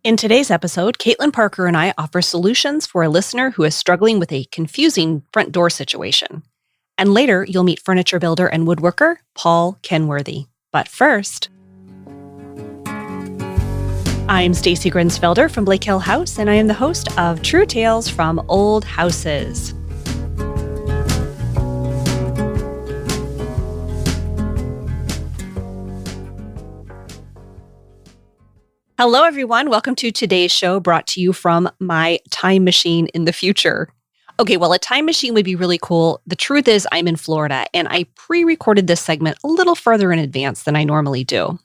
In today's episode, Katelyn Parker and I offer solutions for a listener who is struggling with a confusing front door situation. And later, you'll meet furniture builder and woodworker Paul Kenworthy. But first, I'm Stacy Grinsfelder from Blake Hill House, and I am the host of True Tales from Old Houses. Hello, everyone. Welcome to today's show, brought to you from my time machine in the future. Okay, well, a time machine would be really cool. The truth is, I'm in Florida, and I pre-recorded this segment a little further in advance than I normally do.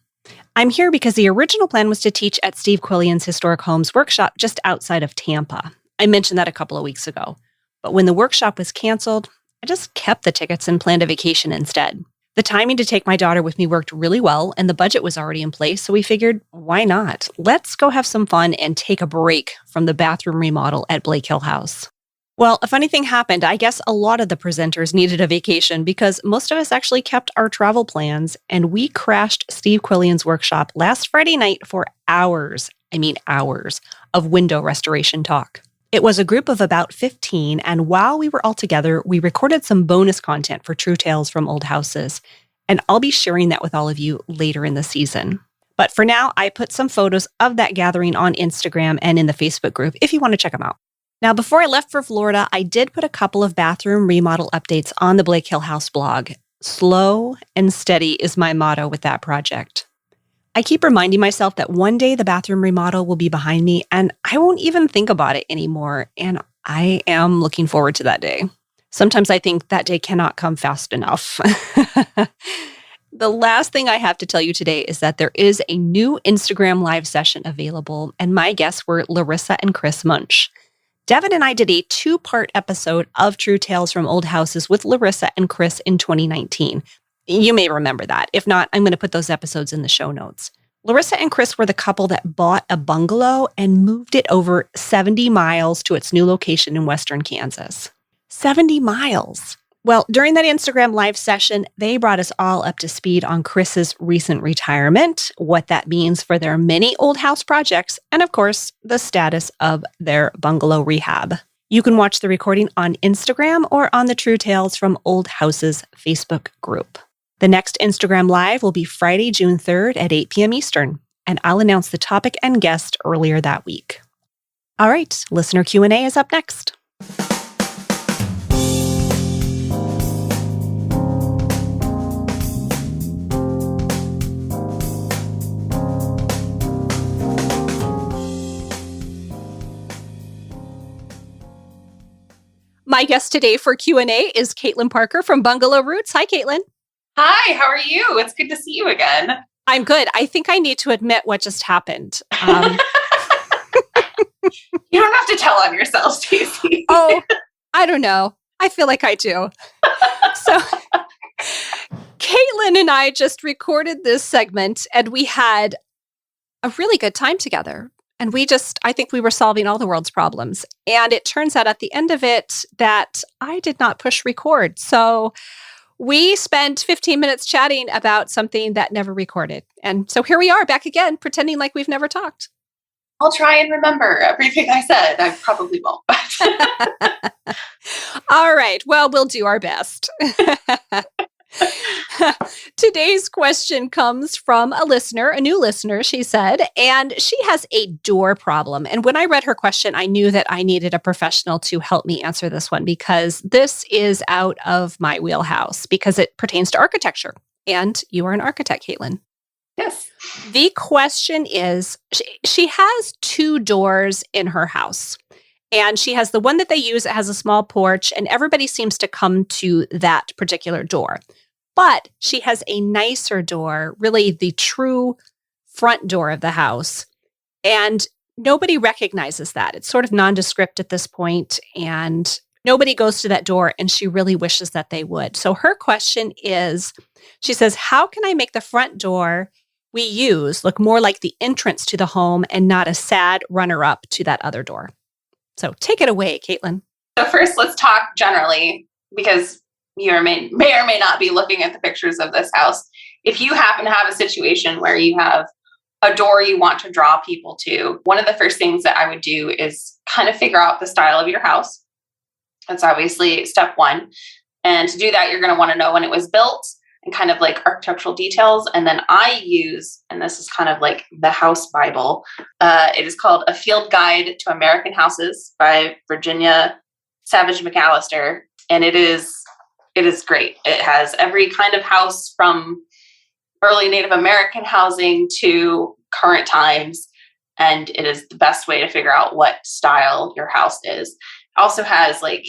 I'm here because the original plan was to teach at Steve Quillian's Historic Homes workshop just outside of Tampa. I mentioned that a couple of weeks ago. But when the workshop was canceled, I just kept the tickets and planned a vacation instead. The timing to take my daughter with me worked really well, and the budget was already in place, so we figured, why not? Let's go have some fun and take a break from the bathroom remodel at Blake Hill House. Well, a funny thing happened. I guess a lot of the presenters needed a vacation because most of us actually kept our travel plans, and we crashed Steve Quillian's workshop last Friday night for hours of window restoration talk. It was a group of about 15, and while we were all together, we recorded some bonus content for True Tales from Old Houses, and I'll be sharing that with all of you later in the season. But for now, I put some photos of that gathering on Instagram and in the Facebook group if you want to check them out. Now, before I left for Florida, I did put a couple of bathroom remodel updates on the Blake Hill House blog. Slow and steady is my motto with that project. I keep reminding myself that one day the bathroom remodel will be behind me and I won't even think about it anymore. And I am looking forward to that day. Sometimes I think that day cannot come fast enough. The last thing I have to tell you today is that there is a new Instagram live session available, and my guests were Larissa and Chris Munch. Devin and I did a 2-part episode of True Tales from Old Houses with Larissa and Chris in 2019. You may remember that. If not, I'm going to put those episodes in the show notes. Larissa and Chris were the couple that bought a bungalow and moved it over 70 miles to its new location in western Kansas. 70 miles. Well, during that Instagram live session, they brought us all up to speed on Chris's recent retirement, what that means for their many old house projects, and of course, the status of their bungalow rehab. You can watch the recording on Instagram or on the True Tales from Old Houses Facebook group. The next Instagram Live will be Friday, June 3rd at 8 p.m. Eastern, and I'll announce the topic and guest earlier that week. All right, listener Q&A is up next. My guest today for Q&A is Katelyn Parker from Bungalow Roots. Hi, Katelyn. Hi, how are you? It's good to see you again. I'm good. I think I need to admit what just happened. You don't have to tell on yourself, Stacy. Oh, I don't know. I feel like I do. So Katelyn and I just recorded this segment and we had a really good time together. And I think we were solving all the world's problems. And it turns out at the end of it that I did not push record. So we spent 15 minutes chatting about something that never recorded. And so here we are back again, pretending like we've never talked. I'll try and remember everything I said. I probably won't. All right. Well, we'll do our best. Today's question comes from a new listener, she said, and she has a door problem. And when I read her question, I knew that I needed a professional to help me answer this one because this is out of my wheelhouse because it pertains to architecture. And you are an architect, Katelyn. Yes. The question is, she has 2 doors in her house. And she has the one that they use. It has a small porch, and everybody seems to come to that particular door. But she has a nicer door, really the true front door of the house. And nobody recognizes that. It's sort of nondescript at this point, and nobody goes to that door, and she really wishes that they would. So her question is, she says, how can I make the front door we use look more like the entrance to the home and not a sad runner-up to that other door? So take it away, Katelyn. So first, let's talk generally, because you may or may not be looking at the pictures of this house. If you happen to have a situation where you have a door you want to draw people to, one of the first things that I would do is kind of figure out the style of your house. That's obviously step one. And to do that, you're going to want to know when it was built and kind of like architectural details. And then I use, and this is kind of like the house Bible, it is called A Field Guide to American Houses by Virginia Savage McAllister. And it is great. It has every kind of house from early Native American housing to current times. And it is the best way to figure out what style your house is. It also has like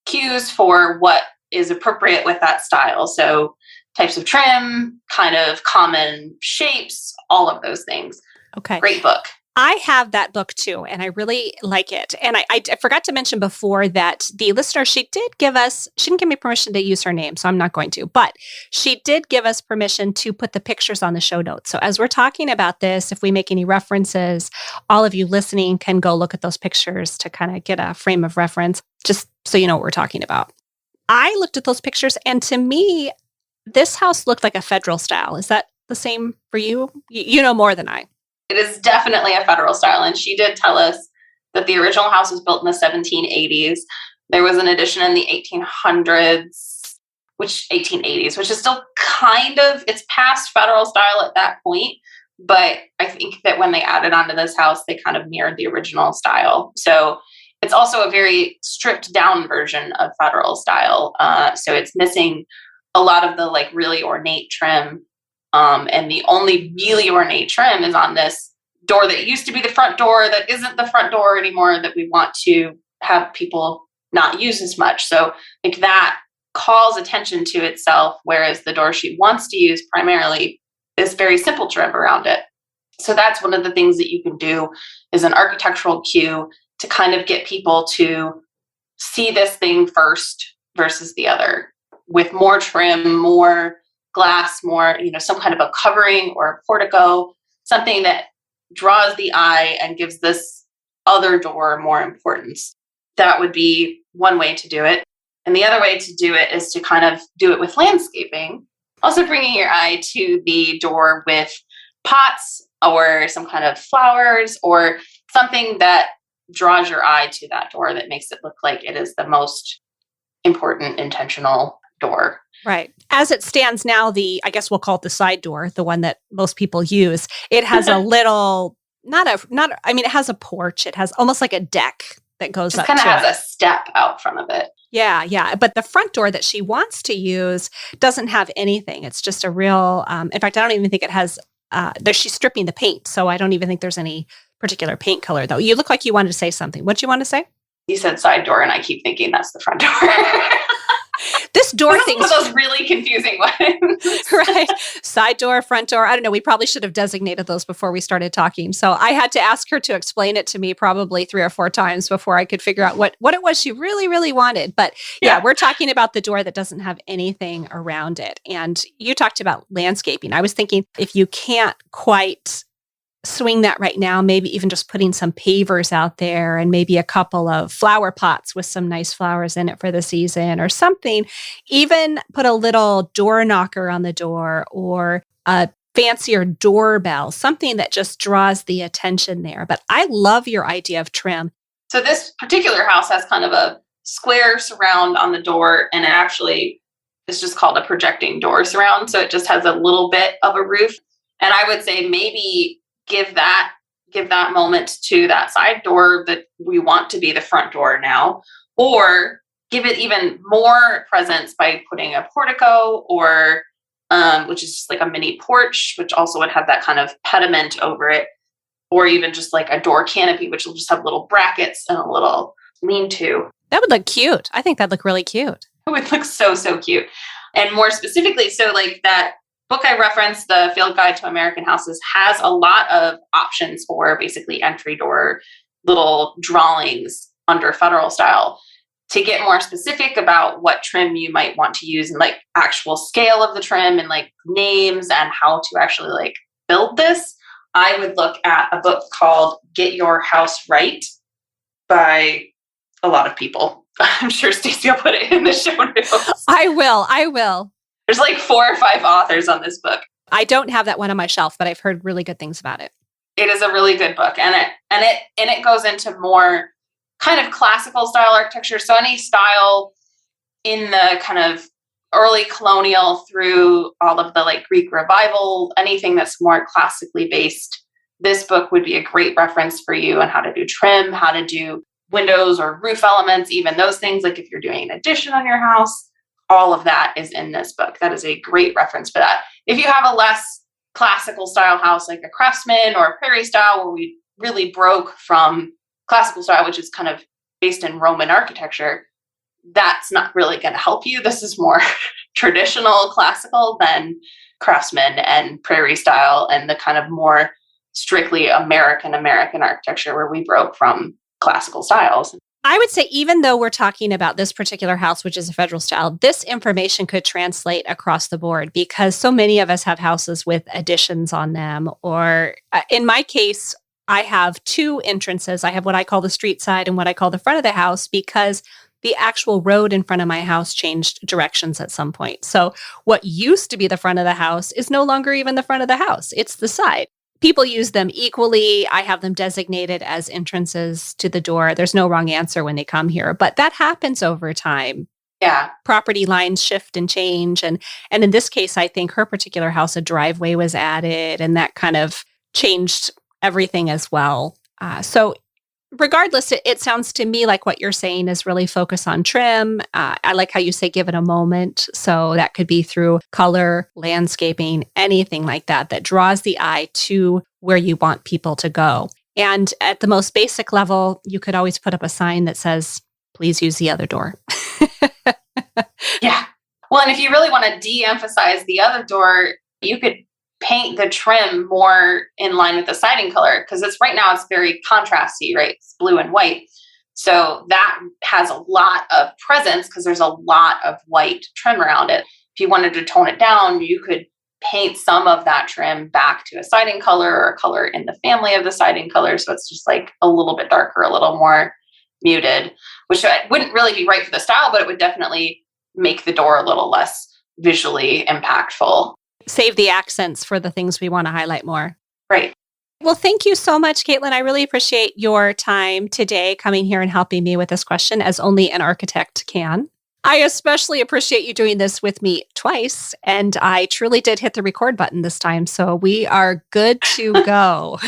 cues for what is appropriate with that style. So types of trim, kind of common shapes, all of those things. Okay. Great book. I have that book too, and I really like it. And I forgot to mention before that the listener, she didn't give me permission to use her name, so I'm not going to, but she did give us permission to put the pictures on the show notes. So as we're talking about this, if we make any references, all of you listening can go look at those pictures to kind of get a frame of reference, just so you know what we're talking about. I looked at those pictures, and to me, this house looked like a federal style. Is that the same for you? You know more than I. It is definitely a federal style. And she did tell us that the original house was built in the 1780s. There was an addition in the 1880s, which is still it's past federal style at that point. But I think that when they added onto this house, they kind of mirrored the original style. So it's also a very stripped down version of federal style. So it's missing a lot of the like really ornate trim. And the only really ornate trim is on this door that used to be the front door that isn't the front door anymore, that we want to have people not use as much. So like that calls attention to itself, whereas the door she wants to use primarily is very simple trim around it. So that's one of the things that you can do is an architectural cue to kind of get people to see this thing first versus the other, with more trim, more glass, more, some kind of a covering or a portico, something that draws the eye and gives this other door more importance. That would be one way to do it. And the other way to do it is to kind of do it with landscaping, also bringing your eye to the door with pots or some kind of flowers or something that draws your eye to that door, that makes it look like it is the most important intentional door. Right. As it stands now, I guess we'll call it the side door, the one that most people use. It has a little, it has a porch. It has almost like a deck that goes up to it. Just kind of has a step out front of it. Yeah. But the front door that she wants to use doesn't have anything. It's just a real, in fact, I don't even think it has, she's stripping the paint. So I don't even think there's any particular paint color though. You look like you wanted to say something. What do you want to say? You said side door and I keep thinking that's the front door. This door thing. One of those really confusing ones. Right. Side door, front door. I don't know. We probably should have designated those before we started talking. So I had to ask her to explain it to me probably 3 or 4 times before I could figure out what it was she really, really wanted. But yeah, we're talking about the door that doesn't have anything around it. And you talked about landscaping. I was thinking if you can't quite swing that right now, maybe even just putting some pavers out there and maybe a couple of flower pots with some nice flowers in it for the season or something. Even put a little door knocker on the door or a fancier doorbell, something that just draws the attention there. But I love your idea of trim. So this particular house has kind of a square surround on the door, and it actually is just called a projecting door surround. So it just has a little bit of a roof. And I would say maybe give that moment to that side door that we want to be the front door now, or give it even more presence by putting a portico or which is just like a mini porch, which also would have that kind of pediment over it, or even just like a door canopy, which will just have little brackets and a little lean-to. That would look cute. I think that'd look really cute. It would look so cute. And more specifically, so like that book I referenced, The Field Guide to American Houses, has a lot of options for basically entry door little drawings under federal style. To get more specific about what trim you might want to use and like actual scale of the trim and like names and how to actually like build this, I would look at a book called Get Your House Right by a lot of people. I'm sure Stacy will put it in the show notes. I will. There's like 4 or 5 authors on this book. I don't have that one on my shelf, but I've heard really good things about it. It is a really good book, and it goes into more kind of classical style architecture. So any style in the kind of early colonial through all of the like Greek revival, anything that's more classically based, this book would be a great reference for you on how to do trim, how to do windows or roof elements, even those things. Like if you're doing an addition on your house, all of that is in this book. That is a great reference for that. If you have a less classical style house, like a Craftsman or a Prairie style, where we really broke from classical style, which is kind of based in Roman architecture, that's not really going to help you. This is more traditional classical than Craftsman and Prairie style and the kind of more strictly American architecture where we broke from classical styles. I would say, even though we're talking about this particular house, which is a federal style, this information could translate across the board because so many of us have houses with additions on them. Or in my case, I have two entrances. I have what I call the street side and what I call the front of the house, because the actual road in front of my house changed directions at some point. So what used to be the front of the house is no longer even the front of the house. It's the side. People use them equally. I have them designated as entrances to the door. There's no wrong answer when they come here, but that happens over time. Yeah. Property lines shift and change. And in this case, I think her particular house, a driveway was added, and that kind of changed everything as well. So regardless, it sounds to me like what you're saying is really focus on trim. I like how you say give it a moment. So that could be through color, landscaping, anything like that that draws the eye to where you want people to go. And at the most basic level, you could always put up a sign that says, please use the other door. Yeah. Well, and if you really want to de-emphasize the other door, you could paint the trim more in line with the siding color, because right now it's very contrasty, right? It's blue and white. So that has a lot of presence because there's a lot of white trim around it. If you wanted to tone it down, you could paint some of that trim back to a siding color or a color in the family of the siding color. So it's just like a little bit darker, a little more muted, which wouldn't really be right for the style, but it would definitely make the door a little less visually impactful. Save the accents for the things we want to highlight more. Right. Well, thank you so much, Katelyn. I really appreciate your time today coming here and helping me with this question, as only an architect can. I especially appreciate you doing this with me twice, and I truly did hit the record button this time, so we are good to go.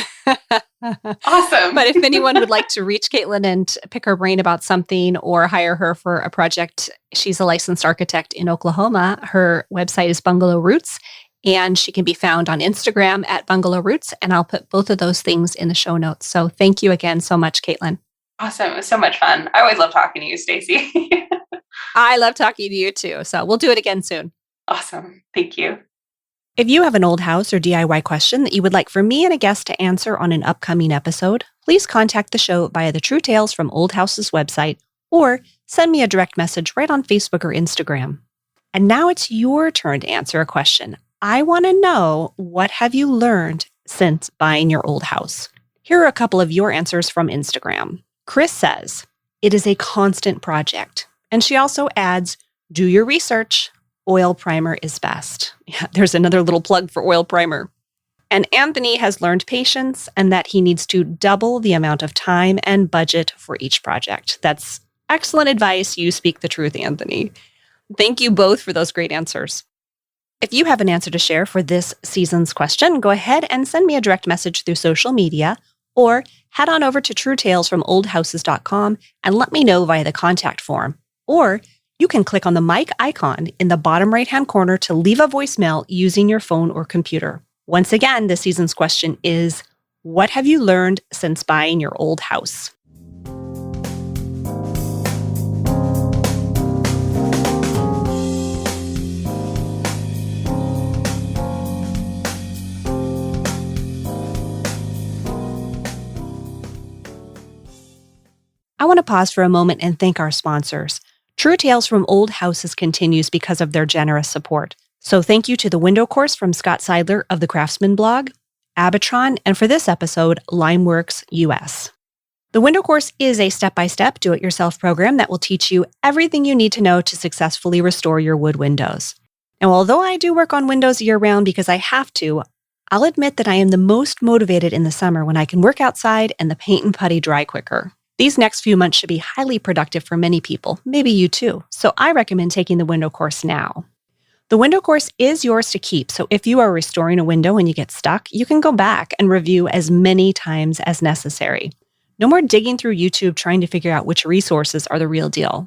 Awesome. But if anyone would like to reach Katelyn and pick her brain about something or hire her for a project, she's a licensed architect in Oklahoma. Her website is Bungalow Roots, and she can be found on Instagram at Bungalow Roots, and I'll put both of those things in the show notes. So thank you again so much, Katelyn. Awesome. It was so much fun. I always love talking to you, Stacy. I love talking to you too. So we'll do it again soon. Awesome. Thank you. If you have an old house or DIY question that you would like for me and a guest to answer on an upcoming episode, please contact the show via the True Tales from Old Houses website, or send me a direct message right on Facebook or Instagram. And now it's your turn to answer a question. I want to know, what have you learned since buying your old house? Here are a couple of your answers from Instagram. Chris says, it is a constant project. And she also adds, do your research. Oil primer is best. Yeah, there's another little plug for oil primer. And Anthony has learned patience and that he needs to double the amount of time and budget for each project. That's excellent advice. You speak the truth, Anthony. Thank you both for those great answers. If you have an answer to share for this season's question, go ahead and send me a direct message through social media, or head on over to truetales.oldhouses.com and let me know via the contact form. Or you can click on the mic icon in the bottom right-hand corner to leave a voicemail using your phone or computer. Once again, this season's question is, what have you learned since buying your old house? I want to pause for a moment and thank our sponsors. True Tales from Old Houses continues because of their generous support. So thank you to the Window Course from Scott Seidler of the Craftsman blog, Abitron, and for this episode, Limeworks US. The Window Course is a step-by-step do-it-yourself program that will teach you everything you need to know to successfully restore your wood windows. Now, although I do work on windows year-round because I have to, I'll admit that I am the most motivated in the summer when I can work outside and the paint and putty dry quicker. These next few months should be highly productive for many people, maybe you too, so I recommend taking the window course now. The window course is yours to keep, so if you are restoring a window and you get stuck, you can go back and review as many times as necessary. No more digging through YouTube trying to figure out which resources are the real deal.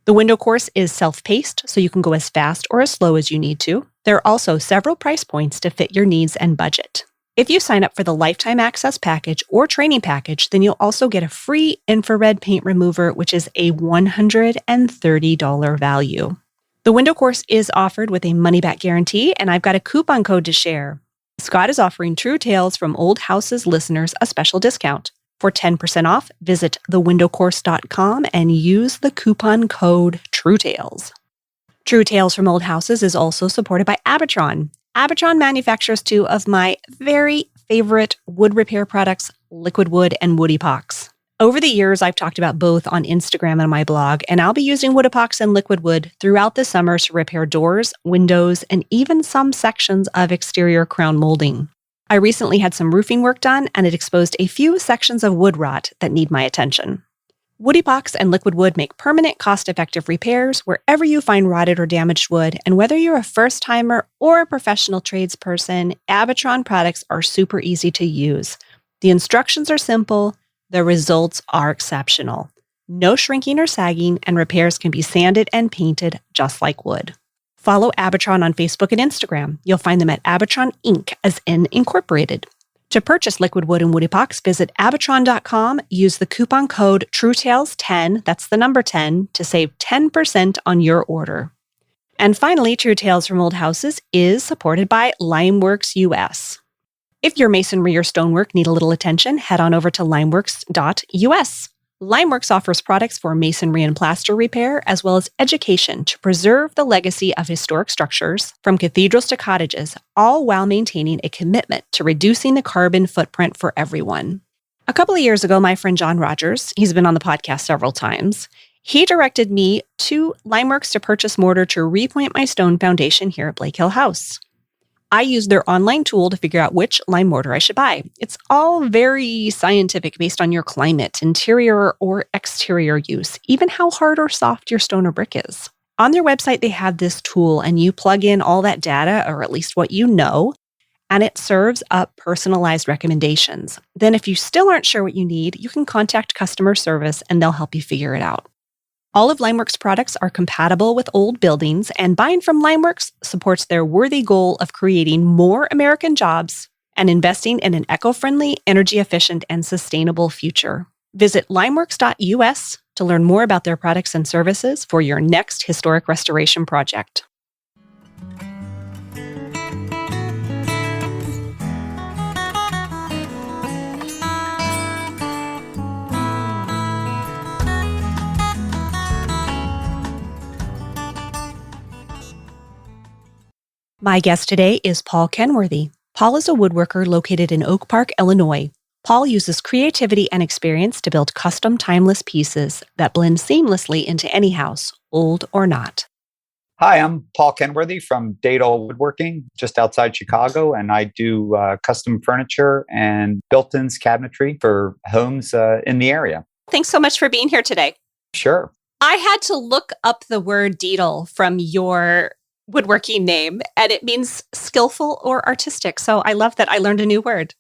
The window course is self-paced, so you can go as fast or as slow as you need to. There are also several price points to fit your needs and budget. If you sign up for the Lifetime Access package or training package, then you'll also get a free infrared paint remover, which is a $130 value. The window course is offered with a money-back guarantee, and I've got a coupon code to share. Scott is offering True Tales from Old Houses listeners a special discount. For 10% off, visit thewindowcourse.com and use the coupon code TrueTales. True Tales from Old Houses is also supported by Abitron. Abitron manufactures two of my very favorite wood repair products, liquid wood and wood epox. Over the years, I've talked about both on Instagram and my blog, and I'll be using wood epox and liquid wood throughout the summer to repair doors, windows, and even some sections of exterior crown molding. I recently had some roofing work done, and it exposed a few sections of wood rot that need my attention. Wood epox and liquid wood make permanent, cost-effective repairs wherever you find rotted or damaged wood, and whether you're a first-timer or a professional tradesperson, Abitron products are super easy to use. The instructions are simple, the results are exceptional. No shrinking or sagging, and repairs can be sanded and painted just like wood. Follow Abitron on Facebook and Instagram. You'll find them at Abitron Inc., as in Incorporated. To purchase liquid wood and wood epox, visit Abitron.com, use the coupon code TrueTales10, that's the number 10, to save 10% on your order. And finally, True Tales from Old Houses is supported by Limeworks US. If your masonry or stonework need a little attention, head on over to limeworks.us. Limeworks offers products for masonry and plaster repair, as well as education to preserve the legacy of historic structures, from cathedrals to cottages, all while maintaining a commitment to reducing the carbon footprint for everyone. A couple of years ago, my friend John Rogers, he's been on the podcast several times, he directed me to Limeworks to purchase mortar to repoint my stone foundation here at Blake Hill House. I used their online tool to figure out which lime mortar I should buy. It's all very scientific based on your climate, interior or exterior use, even how hard or soft your stone or brick is. On their website, they have this tool and you plug in all that data, or at least what you know, and it serves up personalized recommendations. Then if you still aren't sure what you need, you can contact customer service and they'll help you figure it out. All of Limeworks products are compatible with old buildings, and buying from Limeworks supports their worthy goal of creating more American jobs and investing in an eco-friendly, energy-efficient, and sustainable future. Visit limeworks.us to learn more about their products and services for your next historic restoration project. My guest today is Paul Kenworthy. Paul is a woodworker located in Oak Park, Illinois. Paul uses creativity and experience to build custom, timeless pieces that blend seamlessly into any house, old or not. Hi, I'm Paul Kenworthy from Dado Woodworking, just outside Chicago, and I do custom furniture and built-ins cabinetry for homes in the area. Thanks so much for being here today. Sure. I had to look up the word deedle from your woodworking name, and it means skillful or artistic. So I love that I learned a new word.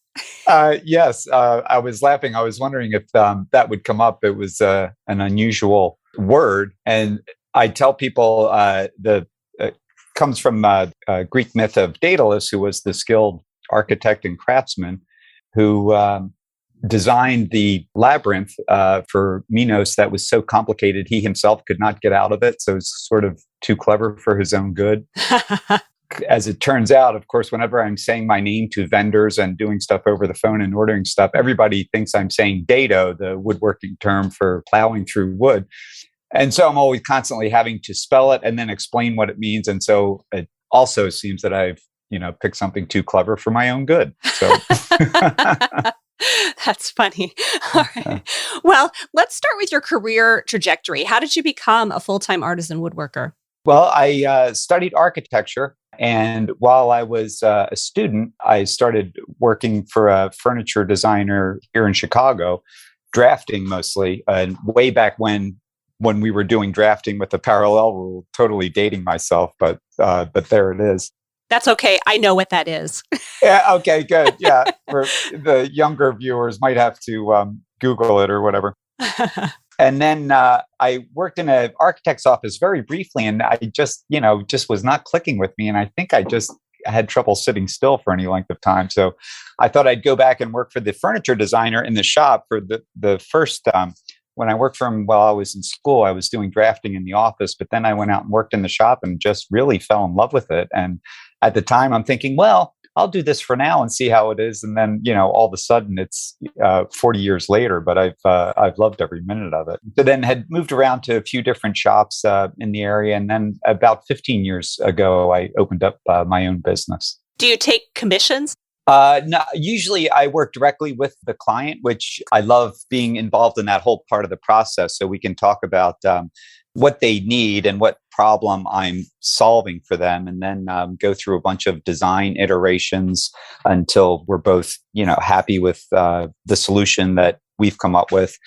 Yes, I was laughing. I was wondering if that would come up. It was an unusual word. And I tell people it comes from a Greek myth of Daedalus, who was the skilled architect and craftsman who designed the labyrinth for Minos that was so complicated he himself could not get out of it. So it's sort of too clever for his own good. As it turns out, of course, whenever I'm saying my name to vendors and doing stuff over the phone and ordering stuff, everybody thinks I'm saying dado, the woodworking term for plowing through wood. And so I'm always constantly having to spell it and then explain what it means. And so it also seems that I've, picked something too clever for my own good. So That's funny. All right. Well, let's start with your career trajectory. How did you become a full-time artisan woodworker? Well, I studied architecture And while I was a student, I started working for a furniture designer here in Chicago, drafting mostly. And way back when we were doing drafting with the parallel rule, totally dating myself, but there it is. That's okay. I know what that is. Yeah. Okay. Good. Yeah. For the younger viewers, might have to Google it or whatever. And then I worked in an architect's office very briefly, and I just was not clicking with me. And I think I just had trouble sitting still for any length of time. So I thought I'd go back and work for the furniture designer in the shop for the first when I worked for him while I was in school. I was doing drafting in the office, but then I went out and worked in the shop and just really fell in love with it. And at the time, I'm thinking, well, I'll do this for now and see how it is. And then, all of a sudden it's 40 years later, but I've loved every minute of it. So then had moved around to a few different shops in the area. And then about 15 years ago, I opened up my own business. Do you take commissions? No, usually I work directly with the client, which I love being involved in that whole part of the process. So we can talk about what they need and what problem I'm solving for them, and then go through a bunch of design iterations until we're both, happy with the solution that we've come up with,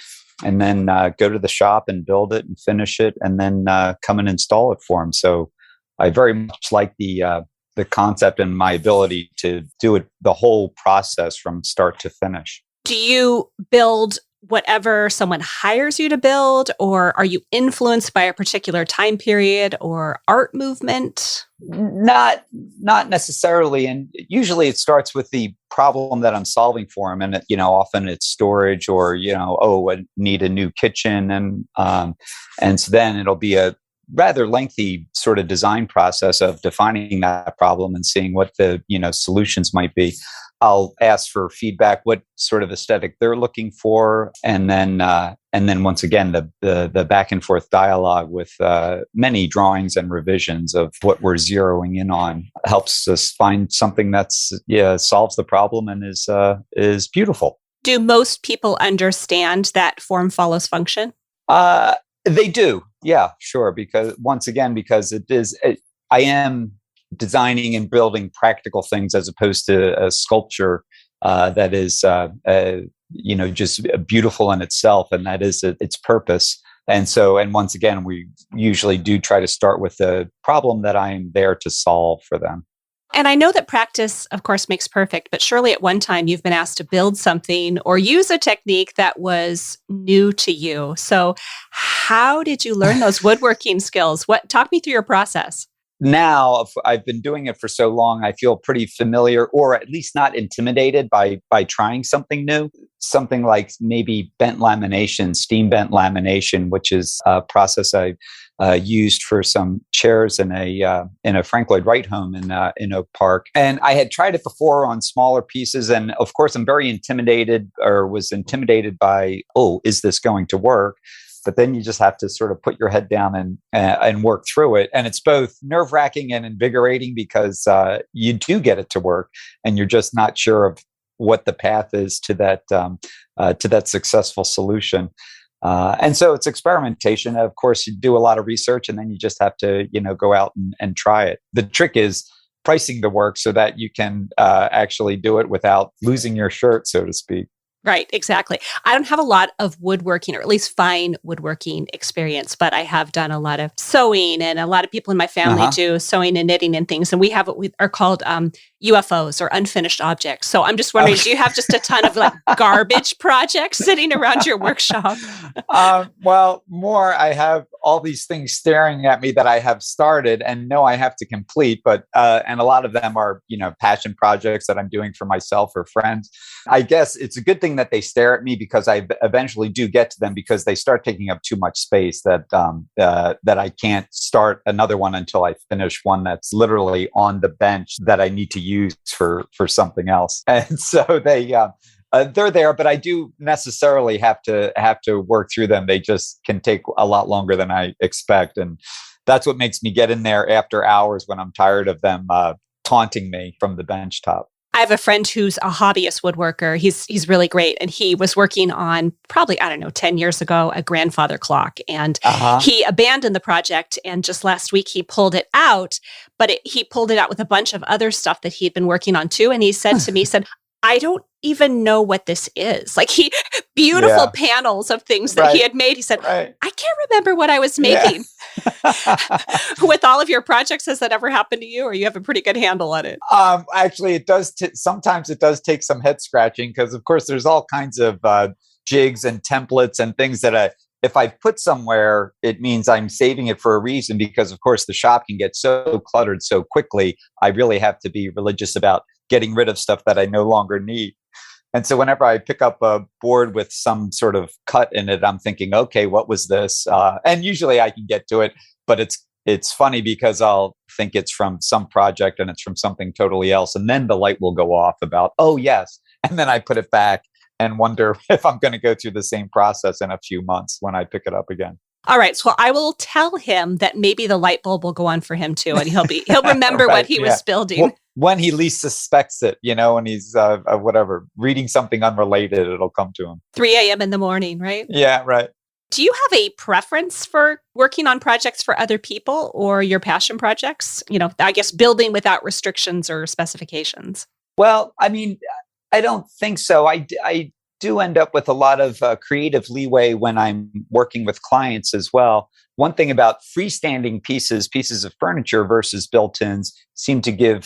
and then go to the shop and build it and finish it, and then come and install it for them. So I very much like the concept and my ability to do it, the whole process from start to finish. Do you build whatever someone hires you to build, or are you influenced by a particular time period or art movement? Not necessarily. And usually it starts with the problem that I'm solving for them. And, often it's storage or, I need a new kitchen. And so then it'll be a rather lengthy sort of design process of defining that problem and seeing what the, solutions might be. I'll ask for feedback, what sort of aesthetic they're looking for, and then once again the back and forth dialogue with many drawings and revisions of what we're zeroing in on helps us find something that's solves the problem and is beautiful. Do most people understand that form follows function? They do, yeah, sure. Because I am designing and building practical things as opposed to a sculpture that is, just beautiful in itself, and that is its purpose. And once again, we usually do try to start with the problem that I'm there to solve for them. And I know that practice, of course, makes perfect, but surely at one time you've been asked to build something or use a technique that was new to you. So how did you learn those woodworking skills? Talk me through your process. Now, I've been doing it for so long, I feel pretty familiar, or at least not intimidated by trying something new. Something like maybe bent lamination, steam bent lamination, which is a process I used for some chairs in a Frank Lloyd Wright home in Oak Park. And I had tried it before on smaller pieces, and of course, I'm very was intimidated by, is this going to work? But then you just have to sort of put your head down and work through it. And it's both nerve-wracking and invigorating because you do get it to work, and you're just not sure of what the path is to that successful solution. And so it's experimentation. Of course, you do a lot of research, and then you just have to go out and try it. The trick is pricing the work so that you can actually do it without losing your shirt, so to speak. Right, exactly. I don't have a lot of woodworking, or at least fine woodworking experience, but I have done a lot of sewing, and a lot of people in my family do sewing and knitting and things. And we have what we are called UFOs, or unfinished objects. So I'm just wondering, do you have just a ton of garbage projects sitting around your workshop? Well, more, I have all these things staring at me that I have started and know I have to complete, but and a lot of them are, passion projects that I'm doing for myself or friends. I guess it's a good thing that they stare at me, because I eventually do get to them, because they start taking up too much space that I can't start another one until I finish one that's literally on the bench that I need to use for something else. And so they're there, but I do necessarily have to work through them. They just can take a lot longer than I expect, and that's what makes me get in there after hours when I'm tired of them taunting me from the bench top. I have a friend who's a hobbyist woodworker. He's really great. And he was working on probably, I don't know, 10 years ago, a grandfather clock. And he abandoned the project. And just last week, he pulled it out, but he pulled it out with a bunch of other stuff that he'd been working on too. And he said to me, I don't even know what this is. Like beautiful panels of things that he had made. He said, I can't remember what I was making. With all of your projects, has that ever happened to you, or you have a pretty good handle on it? Actually, it does. Sometimes it does take some head scratching because, of course, there's all kinds of jigs and templates and things that if I put somewhere, it means I'm saving it for a reason because, of course, the shop can get so cluttered so quickly. I really have to be religious about getting rid of stuff that I no longer need. And so whenever I pick up a board with some sort of cut in it, I'm thinking, okay, what was this? And usually I can get to it, but it's funny because I'll think it's from some project and it's from something totally else. And then the light will go off about, oh, yes. And then I put it back and wonder if I'm going to go through the same process in a few months when I pick it up again. All right. So I will tell him that maybe the light bulb will go on for him too. And he'll remember what he was building. Well, when he least suspects it, when he's reading something unrelated, it'll come to him. 3 a.m. in the morning, right? Yeah, right. Do you have a preference for working on projects for other people or your passion projects? I guess building without restrictions or specifications. Well, I mean, I don't think so. I do end up with a lot of creative leeway when I'm working with clients as well. One thing about freestanding pieces of furniture versus built-ins seem to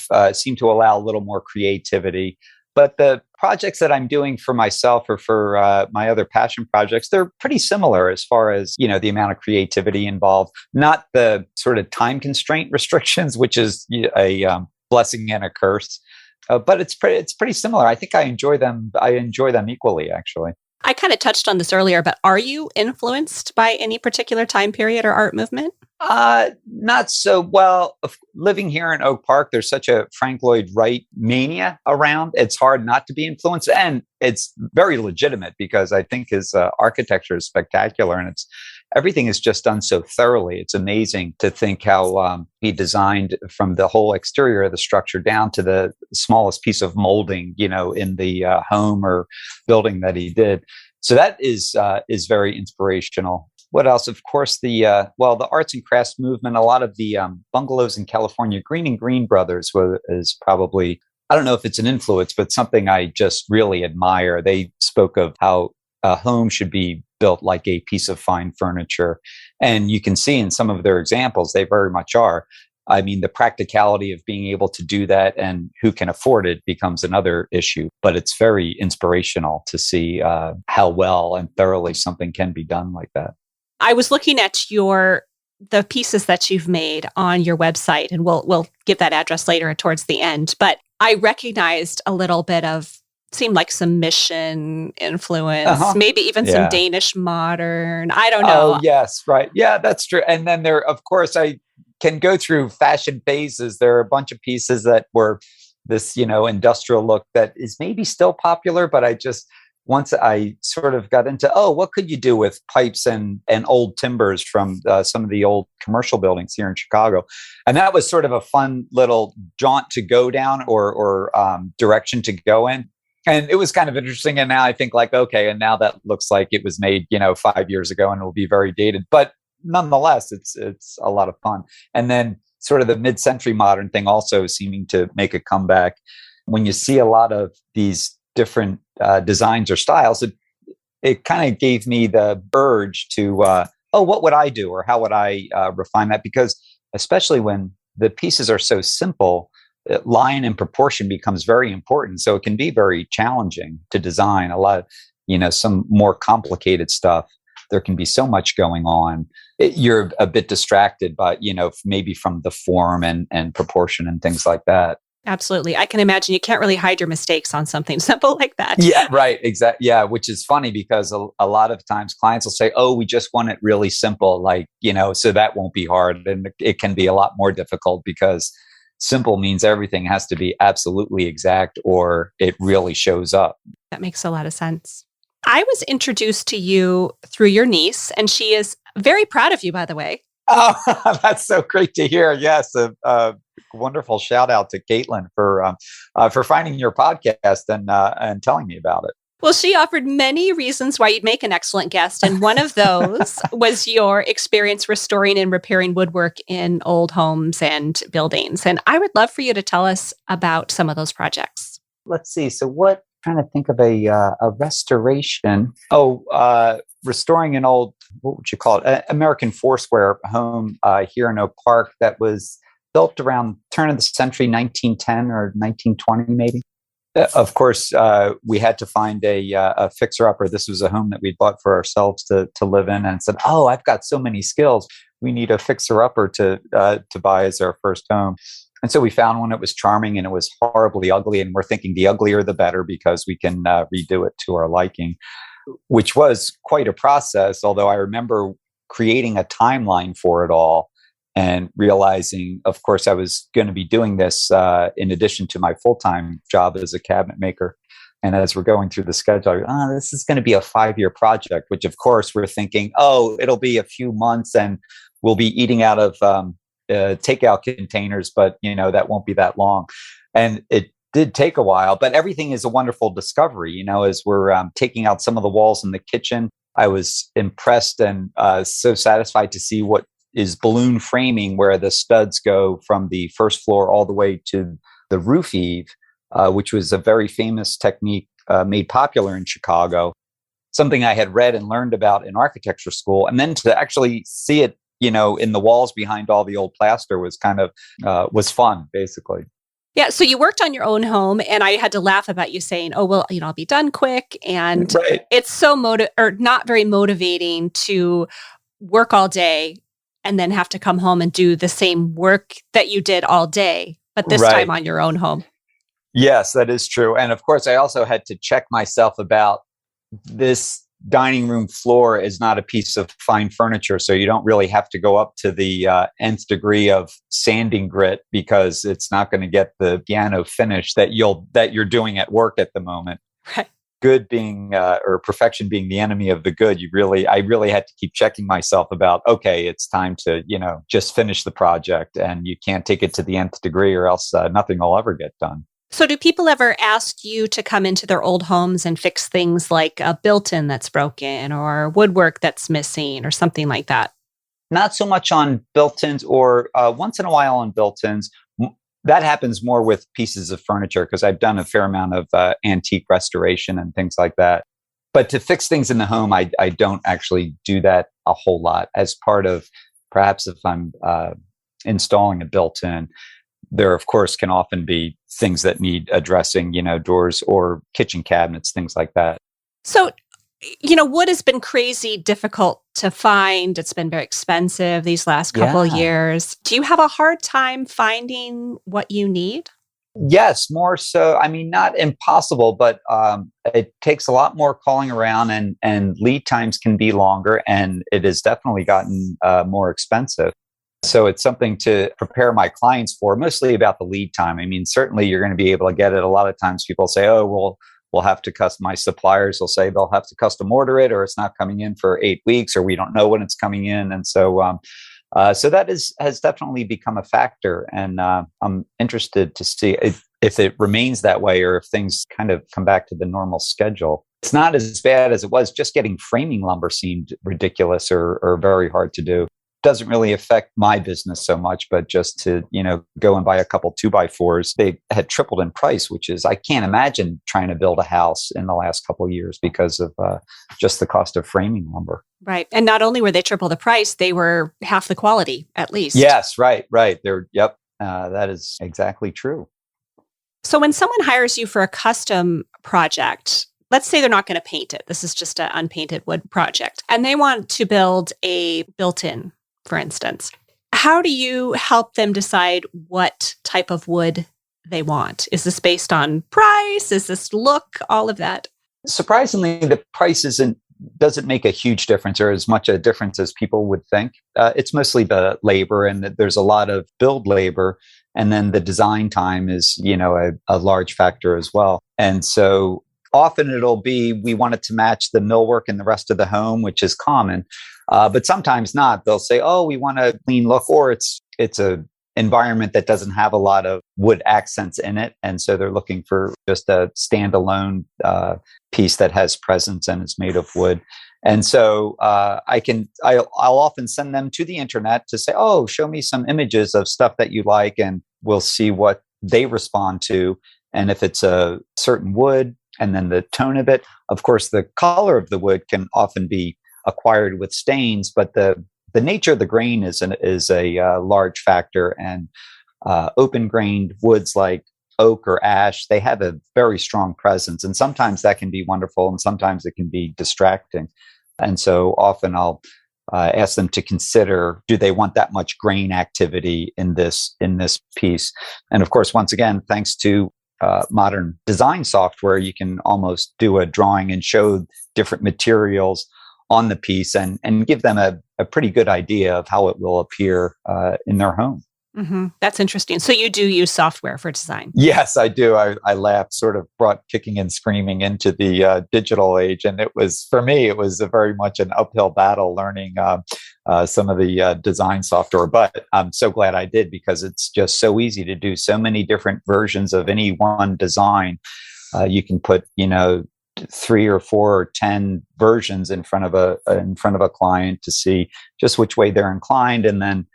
allow a little more creativity. But the projects that I'm doing for myself or for my other passion projects, they're pretty similar as far as, the amount of creativity involved, not the sort of time constraint restrictions, which is a blessing and a curse. But it's pretty similar. I think I enjoy them. I enjoy them equally, actually. I kind of touched on this earlier, but are you influenced by any particular time period or art movement? Not so well. Living here in Oak Park, there's such a Frank Lloyd Wright mania around. It's hard not to be influenced, and it's very legitimate because I think his architecture is spectacular, and everything is just done so thoroughly. It's amazing to think how he designed from the whole exterior of the structure down to the smallest piece of molding, in the home or building that he did. So that is very inspirational. What else? Of course, the arts and crafts movement. A lot of the bungalows in California, Green and Green Brothers is probably, I don't know if it's an influence, but something I just really admire. They spoke of how a home should be built like a piece of fine furniture. And you can see in some of their examples, they very much are. I mean, the practicality of being able to do that and who can afford it becomes another issue. But it's very inspirational to see how well and thoroughly something can be done like that. I was looking at the pieces that you've made on your website, and we'll give that address later towards the end. But I recognized a little bit seemed like some Mission influence, maybe even some Danish modern. I don't know. Oh, yes, right. Yeah, that's true. And then of course, I can go through fashion phases. There are a bunch of pieces that were this, industrial look that is maybe still popular, but once I sort of got into, what could you do with pipes and old timbers from some of the old commercial buildings here in Chicago? And that was sort of a fun little jaunt to go down or direction to go in. And it was kind of interesting. And now I think okay, and now that looks like it was made, 5 years ago and it will be very dated. But nonetheless, it's a lot of fun. And then sort of the mid-century modern thing also seeming to make a comeback. When you see a lot of these different designs or styles, it kind of gave me the urge to, what would I do or how would I refine that? Because especially when the pieces are so simple, line and proportion becomes very important. So it can be very challenging to design a lot of, some more complicated stuff. There can be so much going on. You're a bit distracted by, maybe from the form and proportion and things like that. Absolutely. I can imagine you can't really hide your mistakes on something simple like that. Yeah, right. Exactly. Yeah, which is funny because a lot of times clients will say, we just want it really simple, so that won't be hard. And it can be a lot more difficult because simple means everything has to be absolutely exact or it really shows up. That makes a lot of sense. I was introduced to you through your niece, and she is very proud of you, by the way. Oh, that's so great to hear. Yes. Wonderful shout out to Katelyn for finding your podcast and telling me about it. Well, she offered many reasons why you'd make an excellent guest. And one of those was your experience restoring and repairing woodwork in old homes and buildings. And I would love for you to tell us about some of those projects. Let's see. So trying to think of a restoration. Restoring an old, what would you call it? American four-square home here in Oak Park that was built around turn of the century, 1910 or 1920, maybe. Of course, we had to find a fixer-upper. This was a home that we bought for ourselves to live in, and said, "Oh, I've got so many skills. We need a fixer-upper to buy as our first home." And so we found one that was charming, and it was horribly ugly. And we're thinking the uglier the better because we can redo it to our liking, which was quite a process. Although I remember creating a timeline for it all. And realizing, of course, I was going to be doing this in addition to my full-time job as a cabinet maker. And as we're going through the schedule, this is going to be a 5-year project, which, of course, we're thinking, it'll be a few months and we'll be eating out of takeout containers, but, that won't be that long. And it did take a while, but everything is a wonderful discovery. As we're taking out some of the walls in the kitchen, I was impressed and so satisfied to see what is balloon framing, where the studs go from the first floor all the way to the roof eave, which was a very famous technique made popular in Chicago, something I had read and learned about in architecture school. And then to actually see it, in the walls behind all the old plaster was kind of, was fun, basically. Yeah. So you worked on your own home, and I had to laugh about you saying, I'll be done quick. And right. It's so not very motivating to work all day and then have to come home and do the same work that you did all day, but this time on your own home. Yes, that is true. And of course, I also had to check myself about this dining room floor is not a piece of fine furniture. So you don't really have to go up to the nth degree of sanding grit because it's not going to get the piano finish that you're doing at work at the moment. Right. Good being or perfection being the enemy of the good. I really had to keep checking myself about, okay, it's time to, just finish the project, and you can't take it to the nth degree or else nothing will ever get done. So do people ever ask you to come into their old homes and fix things like a built-in that's broken or woodwork that's missing or something like that? Not so much on built-ins, or once in a while on built-ins. That happens more with pieces of furniture because I've done a fair amount of antique restoration and things like that. But to fix things in the home, I don't actually do that a whole lot. As part of, perhaps if I'm installing a built-in, there, of course, can often be things that need addressing, doors or kitchen cabinets, things like that. So, wood has been crazy difficult to find. It's been very expensive these last couple of years. Do you have a hard time finding what you need? Yes, more so. I mean, not impossible, but it takes a lot more calling around, and lead times can be longer, and it has definitely gotten more expensive. So it's something to prepare my clients for, mostly about the lead time. I mean, certainly you're going to be able to get it. A lot of times people say, we'll have to my suppliers will say they'll have to custom order it, or it's not coming in for 8 weeks, or we don't know when it's coming in. And so, so that has definitely become a factor. And I'm interested to see if it remains that way, or if things kind of come back to the normal schedule. It's not as bad as it was. Just getting framing lumber seemed ridiculous or very hard to do. Doesn't really affect my business so much, but just to, go and buy a couple 2x4s, they had tripled in price, which is, I can't imagine trying to build a house in the last couple of years because of just the cost of framing lumber. Right. And not only were they triple the price, they were half the quality, at least. Yes, right. That is exactly true. So when someone hires you for a custom project, let's say they're not going to paint it. This is just an unpainted wood project, and they want to build a built-in, for instance. How do you help them decide what type of wood they want? Is this based on price? Is this look? All of that? Surprisingly, the price doesn't make a huge difference, or as much a difference as people would think. It's mostly the labor, and there's a lot of build labor, and then the design time is, a large factor as well. And so often it'll be, we want it to match the millwork and the rest of the home, which is common. But sometimes not. They'll say, we want a clean look, or it's a environment that doesn't have a lot of wood accents in it. And so they're looking for just a standalone piece that has presence and is made of wood. And so I'll often send them to the internet to say, oh, show me some images of stuff that you like, and we'll see what they respond to. And if it's a certain wood, and then the tone of it, of course, the color of the wood can often be acquired with stains, but the nature of the grain is a large factor. And open grained woods like oak or ash, they have a very strong presence. And sometimes that can be wonderful, and sometimes it can be distracting. And so often I'll ask them to consider, do they want that much grain activity in this piece? And of course, once again, thanks to modern design software, you can almost do a drawing and show different materials on the piece and give them a pretty good idea of how it will appear in their home. Mm-hmm. That's interesting. So you do use software for design? Yes, I do. I laughed, sort of brought kicking and screaming into the digital age. And for me, it was very much an uphill battle learning some of the design software. But I'm so glad I did, because it's just so easy to do so many different versions of any one design. You can put, 3 or 4 or 10 versions in front of a client to see just which way they're inclined, and then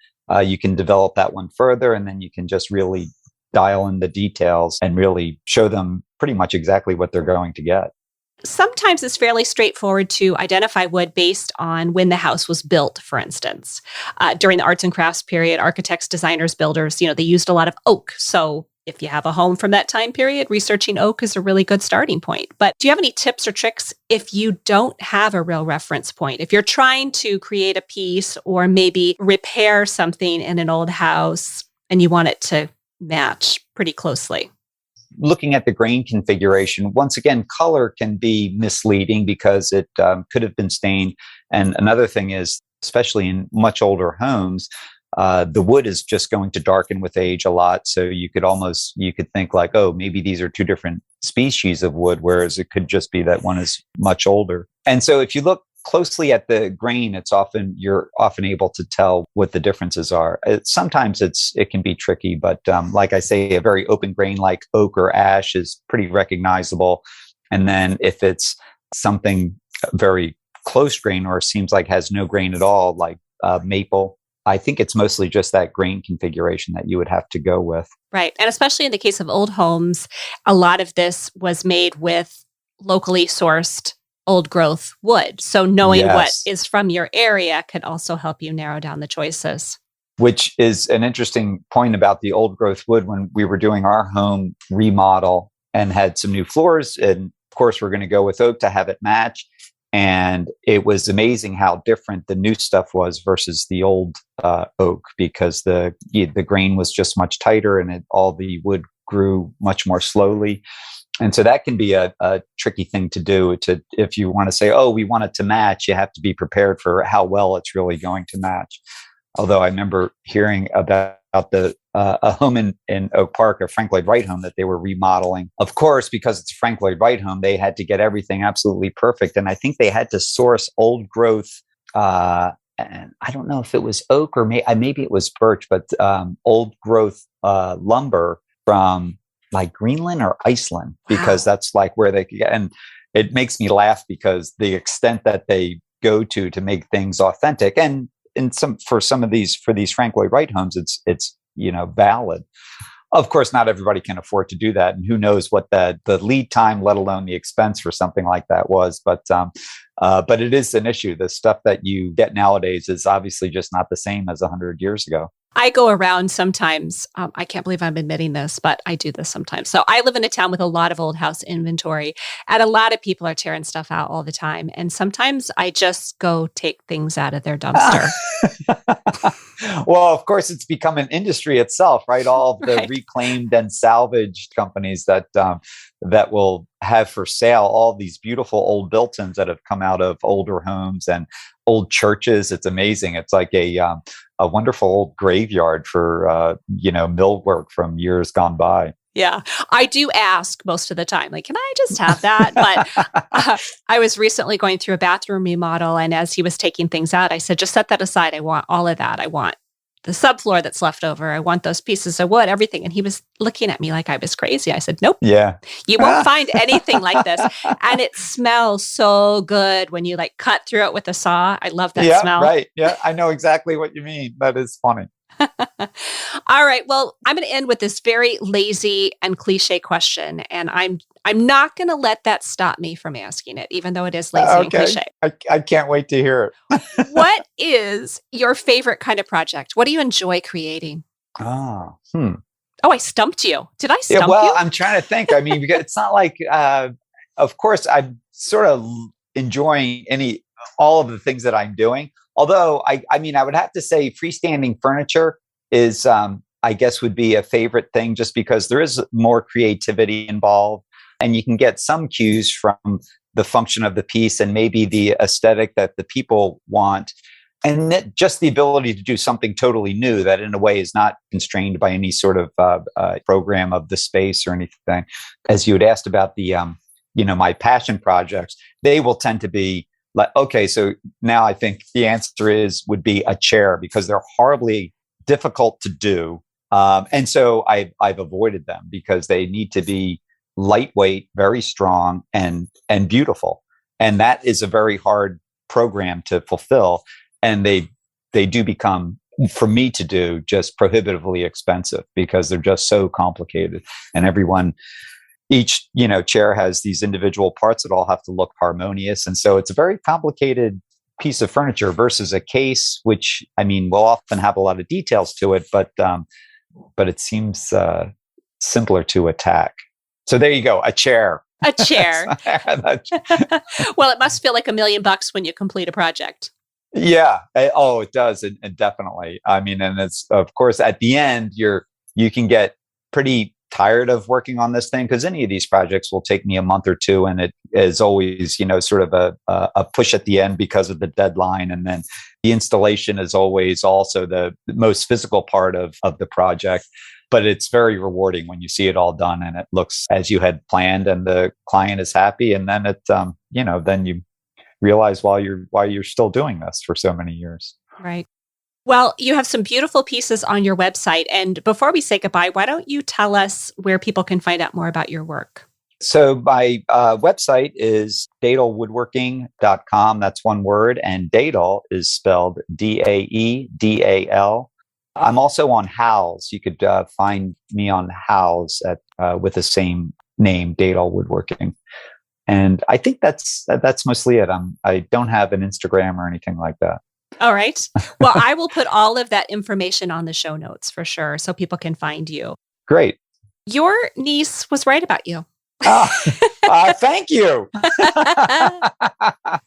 you can develop that one further, and then you can just really dial in the details and really show them pretty much exactly what they're going to get. Sometimes it's fairly straightforward to identify wood based on when the house was built, for instance. During the arts and crafts period, architects, designers, builders, they used a lot of oak. So if you have a home from that time period, researching oak is a really good starting point. But do you have any tips or tricks if you don't have a real reference point? If you're trying to create a piece or maybe repair something in an old house and you want it to match pretty closely? Looking at the grain configuration, once again, color can be misleading because it could have been stained. And another thing is, especially in much older homes, the wood is just going to darken with age a lot. So you could think like, oh, maybe these are two different species of wood, whereas it could just be that one is much older. And so if you look closely at the grain, you're often able to tell what the differences are. Sometimes it can be tricky, but like I say, a very open grain like oak or ash is pretty recognizable. And then if it's something very close grain or seems like has no grain at all, like maple, I think it's mostly just that grain configuration that you would have to go with. Right. And especially in the case of old homes, a lot of this was made with locally sourced old growth wood. So knowing what is from your area could also help you narrow down the choices. Which is an interesting point about the old growth wood. When we were doing our home remodel and had some new floors, and of course we're going to go with oak to have it match. And it was amazing how different the new stuff was versus the old oak, because the grain was just much tighter and all the wood grew much more slowly. And so that can be a tricky thing to do. If you want to say, oh, we want it to match, you have to be prepared for how well it's really going to match. Although I remember hearing about a home in Oak Park, a Frank Lloyd Wright home that they were remodeling. Of course, because it's a Frank Lloyd Wright home, they had to get everything absolutely perfect. And I think they had to source old growth, and I don't know if it was oak or maybe it was birch, but old growth lumber from like Greenland or Iceland, because that's like where they could get. And it makes me laugh because the extent that they go to make things authentic, and for these Frank Lloyd Wright homes, it's valid. Of course, not everybody can afford to do that, and who knows what the lead time, let alone the expense for something like that was. But it is an issue. The stuff that you get nowadays is obviously just not the same as 100 years ago. I go around sometimes. I can't believe I'm admitting this, but I do this sometimes. So I live in a town with a lot of old house inventory, and a lot of people are tearing stuff out all the time. And sometimes I just go take things out of their dumpster. Well, of course, it's become an industry itself, right? All of the reclaimed and salvaged companies that will have for sale all these beautiful old built-ins that have come out of older homes and old churches. It's amazing. It's like a wonderful old graveyard for millwork from years gone by. Yeah, I do ask most of the time, like, can I just have that? But I was recently going through a bathroom remodel, and as he was taking things out, I said, just set that aside. I want all of that. I want subfloor that's left over. I want those pieces of wood, everything. And he was looking at me like I was crazy. I said, nope. Yeah. You won't find anything like this. And it smells so good when you like cut through it with a saw. I love that smell. Right. Yeah. I know exactly what you mean. That is funny. All right. Well, I'm going to end with this very lazy and cliche question. And I'm not going to let that stop me from asking it, even though it is lazy and cliche. I can't wait to hear it. What is your favorite kind of project? What do you enjoy creating? Oh, I stumped you. Did I stump you? you? I'm trying to think. I mean, because it's not like, of course, I'm sort of enjoying all of the things that I'm doing. Although, I mean, I would have to say freestanding furniture is, I guess, would be a favorite thing just because there is more creativity involved. And you can get some cues from the function of the piece and maybe the aesthetic that the people want. And just the ability to do something totally new that in a way is not constrained by any sort of program of the space or anything. As you had asked about the, my passion projects, they will tend to be like, okay, so now I think the answer would be a chair because they're horribly difficult to do. And so I've avoided them because they need to be lightweight, very strong, and beautiful. And that is a very hard program to fulfill. And they do become, for me to do, just prohibitively expensive because they're just so complicated. And each chair has these individual parts that all have to look harmonious. And so it's a very complicated piece of furniture versus a case, which, I mean, will often have a lot of details to it, but it seems simpler to attack. So there you go, a chair. A chair. Well, it must feel like $1 million when you complete a project. Yeah. Oh, it does. And definitely. I mean, and it's, of course, at the end, you can get pretty tired of working on this thing because any of these projects will take me a month or two. And it is always, sort of a push at the end because of the deadline. And then the installation is always also the most physical part of the project. But it's very rewarding when you see it all done and it looks as you had planned and the client is happy. And then then you realize why you're still doing this for so many years. Right. Well, you have some beautiful pieces on your website. And before we say goodbye, why don't you tell us where people can find out more about your work? So my website is daedalwoodworking.com. That's one word. And Daedal is spelled Daedal. I'm also on Howls. You could find me on Howls with the same name, Daedal Woodworking. And I think that's mostly it. I don't have an Instagram or anything like that. All right. Well, I will put all of that information on the show notes for sure, so people can find you. Great. Your niece was right about you. Thank you.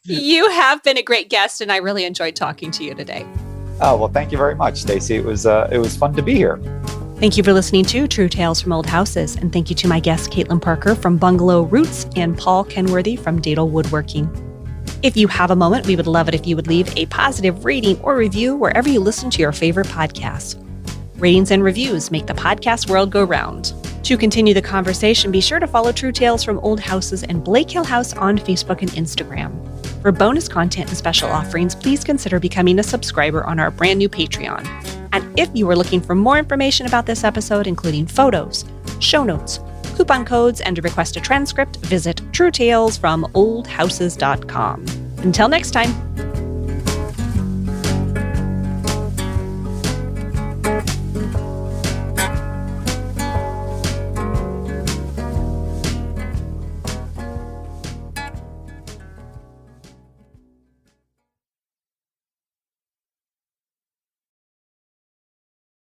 You have been a great guest, and I really enjoyed talking to you today. Oh, well, thank you very much, Stacy. It was fun to be here. Thank you for listening to True Tales from Old Houses. And thank you to my guests, Katelyn Parker from Bungalow Roots and Paul Kenworthy from Daedal Woodworking. If you have a moment, we would love it if you would leave a positive rating or review wherever you listen to your favorite podcasts. Ratings and reviews make the podcast world go round. To continue the conversation, be sure to follow True Tales from Old Houses and Blake Hill House on Facebook and Instagram. For bonus content and special offerings, please consider becoming a subscriber on our brand new Patreon. And if you are looking for more information about this episode, including photos, show notes, coupon codes, and to request a transcript, visit truetalesfromoldhouses.com. Until next time.